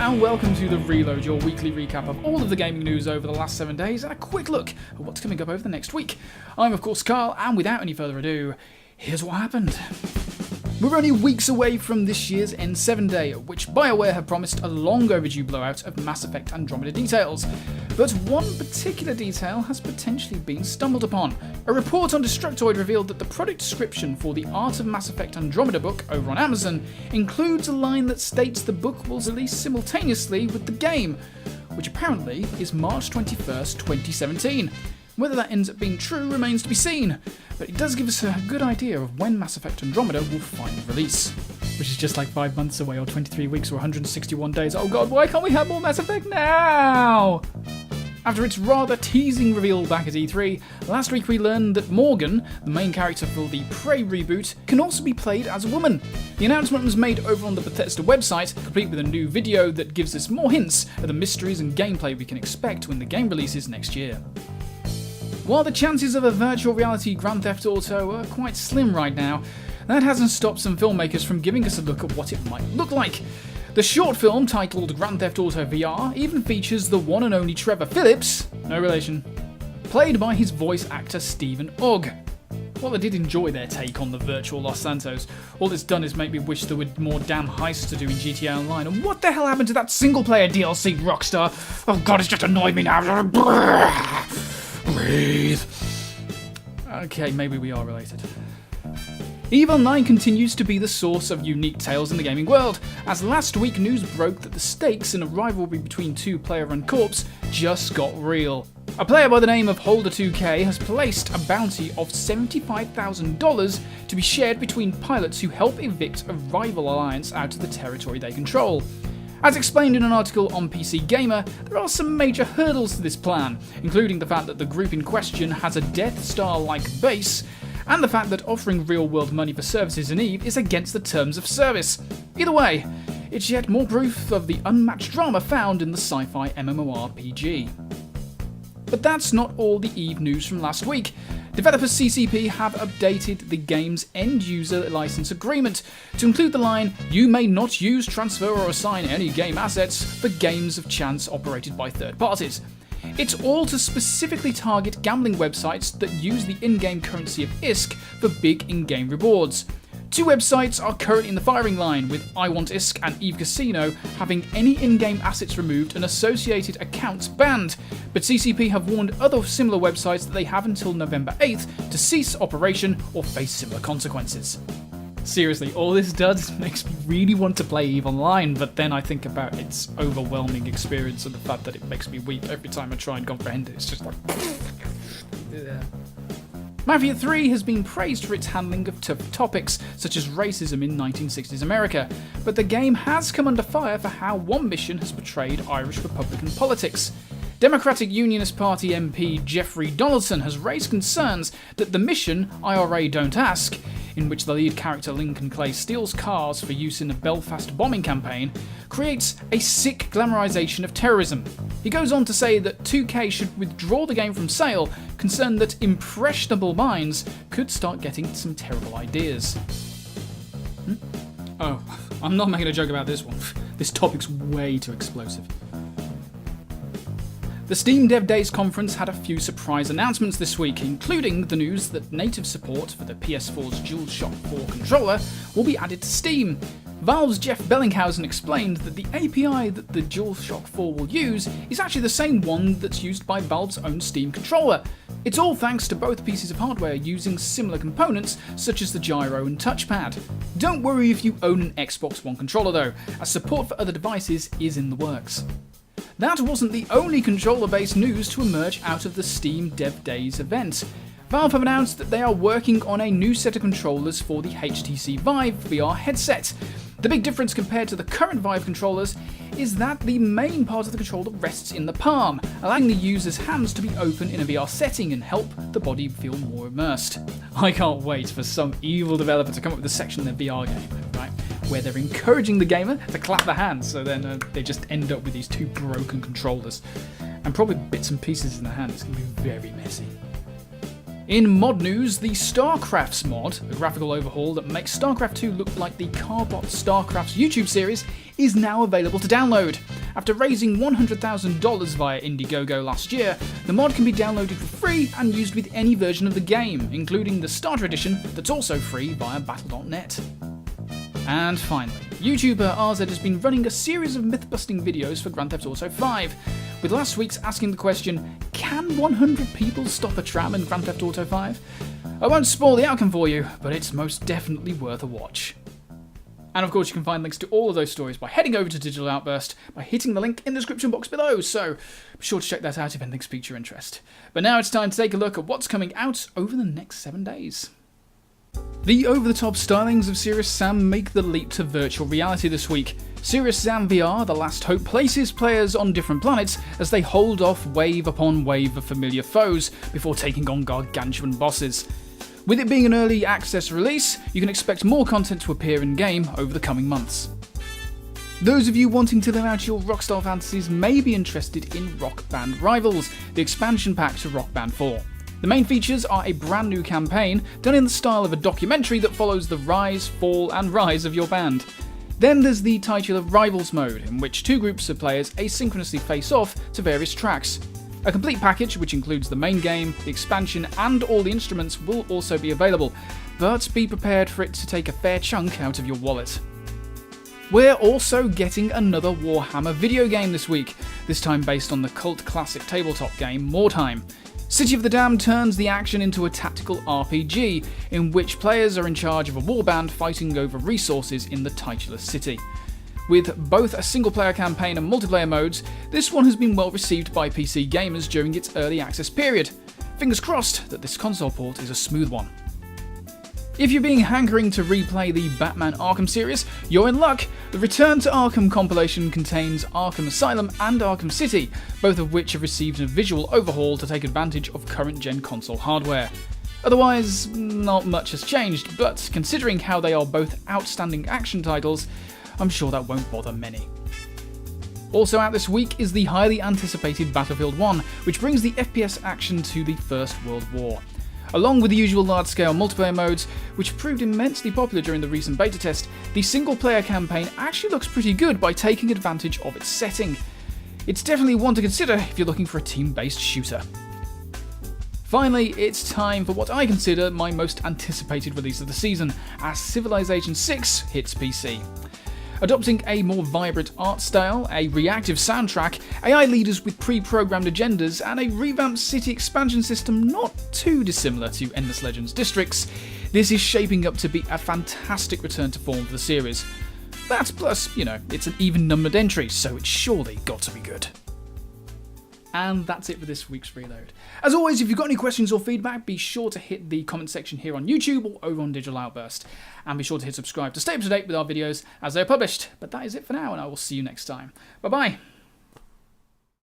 and welcome to The Reload, your weekly recap of all of the gaming news over the last 7 days and a quick look at what's coming up over the next week. I'm of course Carl, and without any further ado, here's what happened. We're only weeks away from this year's N7 Day, at which BioWare have promised a long overdue blowout of Mass Effect Andromeda details. But one particular detail has potentially been stumbled upon. A report on Destructoid revealed that the product description for the Art of Mass Effect Andromeda book over on Amazon includes a line that states the book will release simultaneously with the game, which apparently is March 21st, 2017. Whether that ends up being true remains to be seen, but it does give us a good idea of when Mass Effect Andromeda will finally release. Which is just like 5 months away, or 23 weeks, or 161 days. Oh god, why can't we have more Mass Effect now? After its rather teasing reveal back at E3, last week we learned that Morgan, the main character for the Prey reboot, can also be played as a woman. The announcement was made over on the Bethesda website, complete with a new video that gives us more hints at the mysteries and gameplay we can expect when the game releases next year. While the chances of a virtual reality Grand Theft Auto are quite slim right now, that hasn't stopped some filmmakers from giving us a look at what it might look like. The short film, titled Grand Theft Auto VR, even features the one and only Trevor Phillips, no relation, played by his voice actor Stephen Ogg. While I did enjoy their take on the virtual Los Santos, all it's done is make me wish there were more damn heists to do in GTA Online. And what the hell happened to that single-player DLC, Rockstar? Oh god, it's just annoyed me now. Breathe. Okay, maybe we are related. EVE Online continues to be the source of unique tales in the gaming world, as last week news broke that the stakes in a rivalry between two player-run corps just got real. A player by the name of Holder2K has placed a bounty of $75,000 to be shared between pilots who help evict a rival alliance out of the territory they control. As explained in an article on PC Gamer, there are some major hurdles to this plan, including the fact that the group in question has a Death Star-like base, and the fact that offering real-world money for services in EVE is against the terms of service. Either way, it's yet more proof of the unmatched drama found in the sci-fi MMORPG. But that's not all the EVE news from last week. Developers CCP have updated the game's end-user license agreement to include the line, "You may not use, transfer or assign any game assets for games of chance operated by third parties." It's all to specifically target gambling websites that use the in-game currency of ISK for big in-game rewards. Two websites are currently in the firing line, with I Want ISK and EVE Casino having any in-game assets removed and associated accounts banned, but CCP have warned other similar websites that they have until November 8th to cease operation or face similar consequences. Seriously, all this does makes me really want to play EVE Online, but then I think about its overwhelming experience and the fact that it makes me weep every time I try and comprehend it. It's just like... yeah. Mafia 3 has been praised for its handling of tough topics, such as racism in 1960s America, but the game has come under fire for how one mission has portrayed Irish Republican politics. Democratic Unionist Party MP Jeffrey Donaldson has raised concerns that the mission, IRA Don't Ask, in which the lead character Lincoln Clay steals cars for use in a Belfast bombing campaign, creates a sick glamorization of terrorism. He goes on to say that 2K should withdraw the game from sale, concerned that impressionable minds could start getting some terrible ideas. Oh, I'm not making a joke about this one. This topic's way too explosive. The Steam Dev Days conference had a few surprise announcements this week, including the news that native support for the PS4's Dualshock 4 controller will be added to Steam. Valve's Jeff Bellinghausen explained that the API that the Dualshock 4 will use is actually the same one that's used by Valve's own Steam controller. It's all thanks to both pieces of hardware using similar components such as the gyro and touchpad. Don't worry if you own an Xbox One controller though, as support for other devices is in the works. That wasn't the only controller-based news to emerge out of the Steam Dev Days event. Valve have announced that they are working on a new set of controllers for the HTC Vive VR headset. The big difference compared to the current Vive controllers is that the main part of the controller rests in the palm, allowing the user's hands to be open in a VR setting and help the body feel more immersed. I can't wait for some evil developer to come up with a section in their VR game, right, where they're encouraging the gamer to clap their hands, so then they just end up with these two broken controllers. And probably bits and pieces in the hand. It's going to be very messy. In mod news, the StarCrafts mod, a graphical overhaul that makes StarCraft 2 look like the Carbot StarCrafts YouTube series, is now available to download. After raising $100,000 via Indiegogo last year, the mod can be downloaded for free and used with any version of the game, including the Starter Edition that's also free via Battle.net. And finally, YouTuber RZ has been running a series of myth-busting videos for Grand Theft Auto 5, with last week's asking the question, can 100 people stop a tram in Grand Theft Auto 5? I won't spoil the outcome for you, but it's most definitely worth a watch. And of course you can find links to all of those stories by heading over to Digital Outburst by hitting the link in the description box below, so be sure to check that out if anything piques your interest. But now it's time to take a look at what's coming out over the next 7 days. The over-the-top stylings of Serious Sam make the leap to virtual reality this week. Serious Sam VR, The Last Hope, places players on different planets as they hold off wave upon wave of familiar foes before taking on gargantuan bosses. With it being an early access release, you can expect more content to appear in-game over the coming months. Those of you wanting to live out your Rockstar fantasies may be interested in Rock Band Rivals, the expansion pack to Rock Band 4. The main features are a brand new campaign done in the style of a documentary that follows the rise, fall and rise of your band. Then there's the titular Rivals mode, in which two groups of players asynchronously face off to various tracks. A complete package which includes the main game, the expansion and all the instruments will also be available, but be prepared for it to take a fair chunk out of your wallet. We're also getting another Warhammer video game this week, this time based on the cult classic tabletop game Mordheim. City of the Damned turns the action into a tactical RPG, in which players are in charge of a warband fighting over resources in the titular city. With both a single-player campaign and multiplayer modes, this one has been well received by PC gamers during its early access period. Fingers crossed that this console port is a smooth one. If you're being hankering to replay the Batman Arkham series, you're in luck! The Return to Arkham compilation contains Arkham Asylum and Arkham City, both of which have received a visual overhaul to take advantage of current-gen console hardware. Otherwise, not much has changed, but considering how they are both outstanding action titles, I'm sure that won't bother many. Also out this week is the highly anticipated Battlefield 1, which brings the FPS action to the First World War. Along with the usual large-scale multiplayer modes, which proved immensely popular during the recent beta test, the single-player campaign actually looks pretty good by taking advantage of its setting. It's definitely one to consider if you're looking for a team-based shooter. Finally, it's time for what I consider my most anticipated release of the season, as Civilization 6 hits PC. Adopting a more vibrant art style, a reactive soundtrack, AI leaders with pre-programmed agendas, and a revamped city expansion system not too dissimilar to Endless Legends Districts, this is shaping up to be a fantastic return to form for the series. That plus, it's an even-numbered entry, so it's surely got to be good. And that's it for this week's Reload. As always, if you've got any questions or feedback, be sure to hit the comment section here on YouTube or over on Digital Outburst. And be sure to hit subscribe to stay up to date with our videos as they're published. But that is it for now, and I will see you next time. Bye-bye.